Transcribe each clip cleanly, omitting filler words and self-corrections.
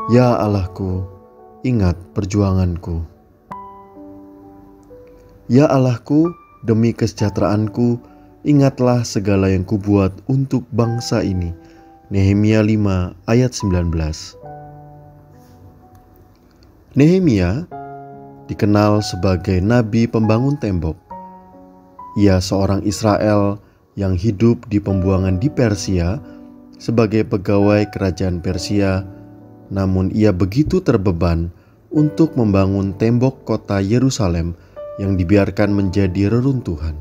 Ya Allahku, ingat perjuanganku. Ya Allahku, demi kesejahteraanku, ingatlah segala yang kubuat untuk bangsa ini. Nehemia 5 ayat 19. Nehemia dikenal sebagai nabi pembangun tembok. Ia seorang Israel yang hidup di pembuangan di Persia sebagai pegawai kerajaan Persia, namun ia begitu terbeban untuk membangun tembok kota Yerusalem yang dibiarkan menjadi reruntuhan.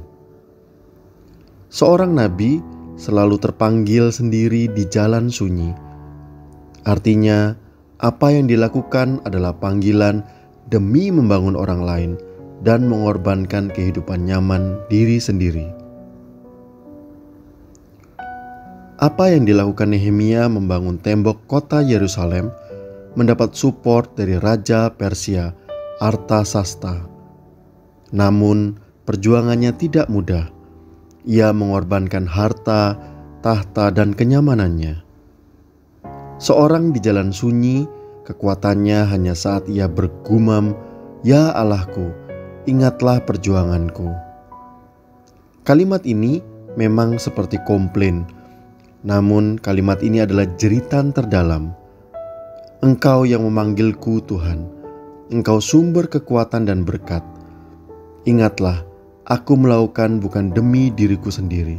Seorang nabi selalu terpanggil sendiri di jalan sunyi. Artinya, apa yang dilakukan adalah panggilan demi membangun orang lain dan mengorbankan kehidupan nyaman diri sendiri. Apa yang dilakukan Nehemia membangun tembok kota Yerusalem mendapat support dari Raja Persia Artasasta. Namun perjuangannya tidak mudah. Ia mengorbankan harta, tahta, dan kenyamanannya. Seorang di jalan sunyi, kekuatannya hanya saat ia bergumam, "Ya Allahku, ingatlah perjuanganku." Kalimat ini memang seperti komplain, namun kalimat ini adalah jeritan terdalam. Engkau yang memanggilku Tuhan, Engkau sumber kekuatan dan berkat. Ingatlah, aku melakukan bukan demi diriku sendiri.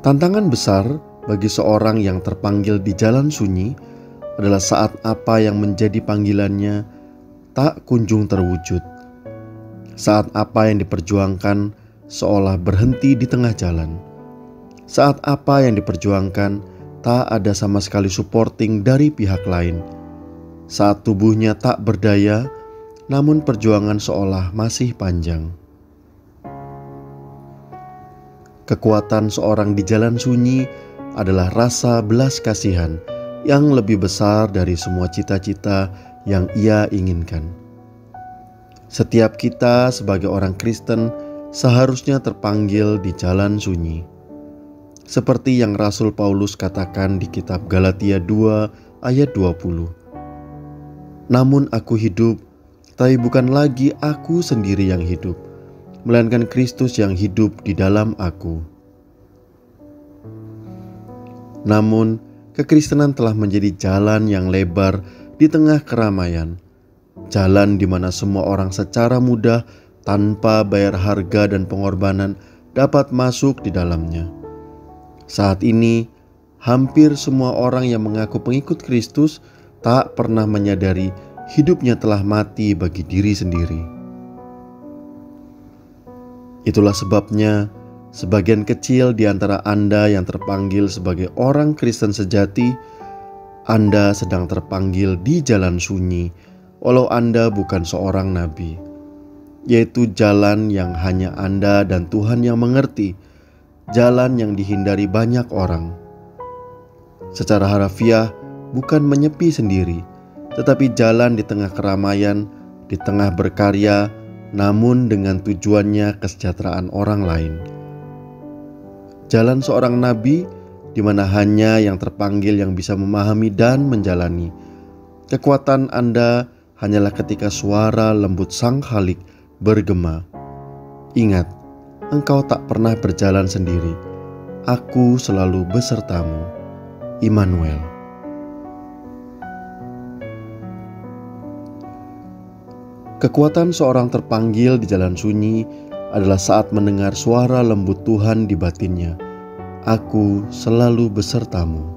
Tantangan besar bagi seorang yang terpanggil di jalan sunyi adalah saat apa yang menjadi panggilannya tak kunjung terwujud. Saat apa yang diperjuangkan seolah berhenti di tengah jalan. Saat apa yang diperjuangkan tak ada sama sekali supporting dari pihak lain. Saat tubuhnya tak berdaya, namun perjuangan seolah masih panjang. Kekuatan seorang di jalan sunyi adalah rasa belas kasihan yang lebih besar dari semua cita-cita yang ia inginkan. Setiap kita sebagai orang Kristen seharusnya terpanggil di jalan sunyi. Seperti yang Rasul Paulus katakan di kitab Galatia 2 ayat 20. Namun aku hidup, tapi bukan lagi aku sendiri yang hidup, melainkan Kristus yang hidup di dalam aku. Namun, kekristenan telah menjadi jalan yang lebar di tengah keramaian. Jalan di mana semua orang secara mudah, tanpa bayar harga dan pengorbanan, dapat masuk di dalamnya. Saat ini, hampir semua orang yang mengaku pengikut Kristus tak pernah menyadari hidupnya telah mati bagi diri sendiri. Itulah sebabnya sebagian kecil di antara Anda yang terpanggil sebagai orang Kristen sejati, Anda sedang terpanggil di jalan sunyi, walau Anda bukan seorang nabi, yaitu jalan yang hanya Anda dan Tuhan yang mengerti, jalan yang dihindari banyak orang. Secara harafiah, bukan menyepi sendiri, tetapi jalan di tengah keramaian, di tengah berkarya, namun dengan tujuannya kesejahteraan orang lain. Jalan seorang nabi di mana hanya yang terpanggil yang bisa memahami dan menjalani. Kekuatan Anda hanyalah ketika suara lembut Sang Khalik bergema. Ingat, engkau tak pernah berjalan sendiri. Aku selalu besertamu. Immanuel. Kekuatan seorang terpanggil di jalan sunyi adalah saat mendengar suara lembut Tuhan di batinnya. Aku selalu besertamu.